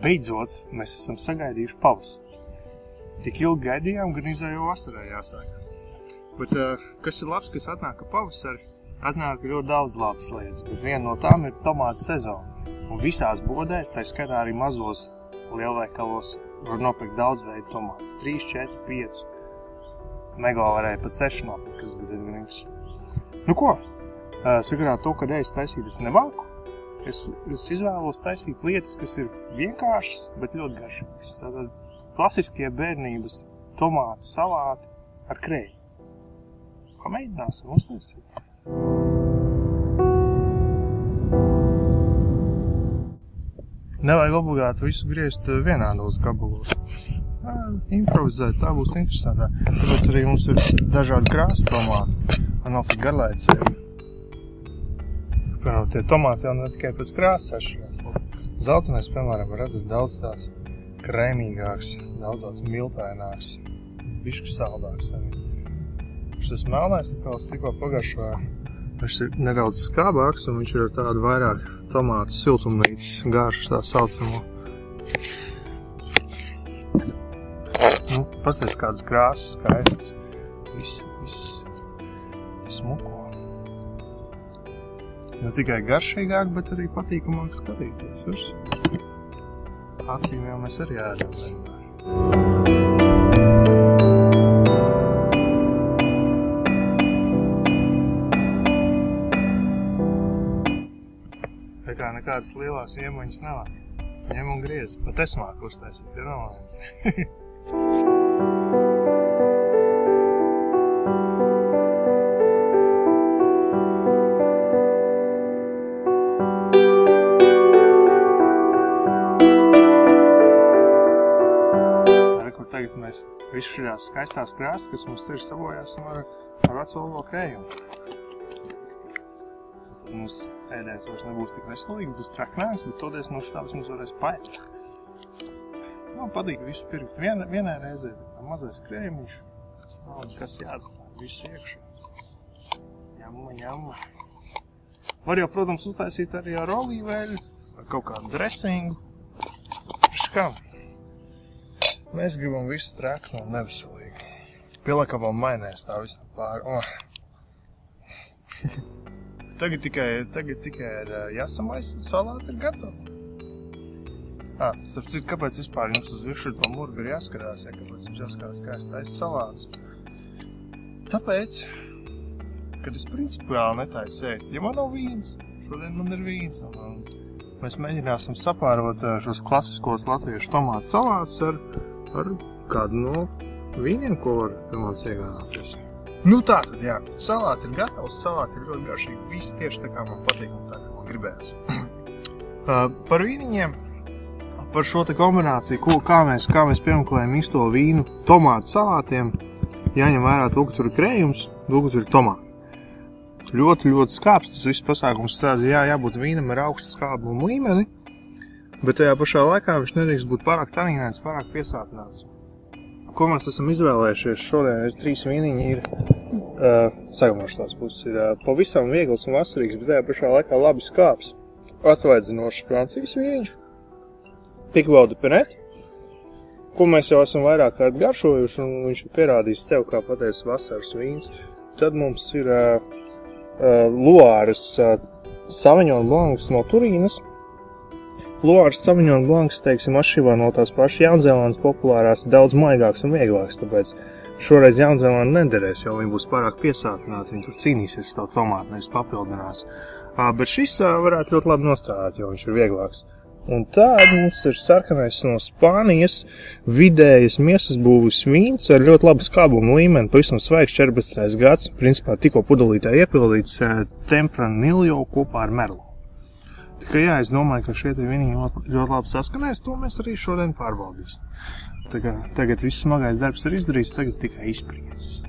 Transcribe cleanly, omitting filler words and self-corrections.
beidzot mēs esam sagaidījuši pavasari. Tik ilgi gaidījām, gan jau vasarā jāsākās. Bet kas ir labs, kas atnāk pavasari, atnāk ļoti daudz labas lietas, bet viena no tām ir tomātu sezona. Un visās bodēs, tā skaitā arī mazos lielveikalos, var nopirkt daudz veidu tomātus. 3, 4, 5. Mego varēja pat 6 nopirkt, kas bija diezgan interesanti. Nu ko? Sakarā to, kad es taisīt, es nemāku. Es izvēlos taisīt lietas, kas ir vienkāršas, bet ļoti garšīgas. Tātad klasiskie bērnības tomātu salāti ar kreju. Pamēģināsim uztaisīt. Nevajag obligāti visu griezt vienādos gabalos. Improvizēt, tā būs interesantāk. Tāpēc arī mums ir dažādi krāsas tomāti. Nav tik garlaicīgi. Piemēram, tie tomāti jau ne tikai pēc krāsas atšķirās. Zeltenais, piemēram, redzat daudz tāds krēmīgāks, daudz tāds miltaināks, bišķi saldāks arī. Šis melnais tikko pagaršoja. Viņš ir nedaudz skābāks un viņš ir ar tādu vairāk tomātu siltumnīcas garšu tā saucamo. Nu, pasties kādas krāsas, skaists. Viss smuko. Ne tikai garšīgāk, bet arī patīkamāk skatīties. Virs. Acīm jau mēs arī ēdam vienmēr. Tā kā nekādas lielās iemaņas nav. Ņem un griez. Pat es māku uztaisīt, ja nav viens. Tagad mēs visu šajās skaistās krāsas, kas mums ir, sabojāsim ar veco krējumu. Tad mums ēdēns vairs nebūs tik veselīgi, būs traknāks, bet toties no štāvis mums varēs paēst. Man patīk visu pirkt vienai reizē, tā mazais krējumiņš, kas jāatstāj visu iekšā. Jamma. Var jau, protams, uztaisīt arī ar olīveļu, ar kaut kādu dresingu. Škam. Mēs gribam visu treknu un neveselīgi. Pieliekam vēl majonēzi tā visam pāri. Tagad tikai ir jāsamaisa un salāti ir gatavi. Starp citu, kāpēc vispār jums uz virsmu to murgu ir jāskarās, kāpēc jums jāskarās, kā es taisu salāts? Tāpēc, kad es principiāli netaisu ēst, ja man nav vīns, šodien man ir vīns, un mēs mēģināsim sapārot šos klasiskos latviešu tomātu salātus ar kādu no vīniem, ko var pie manis iegādāties. Nu tātad, jā, salāti ir gatavs, salāti ir ļoti garšīgi, viss tieši tā kā man patīk un tā, kā man gribējās. Par vīniņiem, par šo te kombināciju, kā mēs piemeklējam īsto vīnu tomātu salātiem, jāņem vērā to, ka tur ir krējums, to, ka tur ir tomāti. Ļoti skāps tas viss pasākums tādi, jābūt vīnam ar augstu skābumu līmeni, bet tajā pašā laikā viņš nedrīkst būt pārāk tanīnēts, pārāk piesātināts. Ko mēs esam izvēlējušies? Šodien ir 3 vīniņi, sagamoši tās puses, ir pavisam viegls un vasarīgs, bet tajā pašā laikā labi skāps. Atsvaidzinošs Francijas vīniņš, Piquot de Pinet, ko mēs jau esam vairāk kārt garšojuši, un viņš ir pierādījis sev kā pateicis vasaras vīns. Tad mums ir Loāras Sauvignon Blancs no Turīnas. Loāras Sauvignon Blancs, teiksim, atšķirībā no tās pašas Jaunzēlandes populārās, ir daudz maigāks un vieglāks, tāpēc šoreiz Jaunzēlanda nederēs, jo viņi būs pārāk piesātināti, viņi tur cīnīsies tavu tomātu, nevis papildinās. Bet šis varētu ļoti labi nostrādāt, jo viņš ir vieglāks. Un tād mums ir sarkanais no Spānijas vidējas miesas būvis vīns ar ļoti labu skābumu līmeni, pavisam svaigs 14. gads, principā tikko pudelītē iepildīts Tempranillo kopā ar Merlot. Tikai jā, es domāju, ka šie te vīniņi ļoti labi saskanēs, to mēs arī šodien pārbaudīsim. Tagad viss smagais darbs ir izdarīts, tagad tikai izprieces.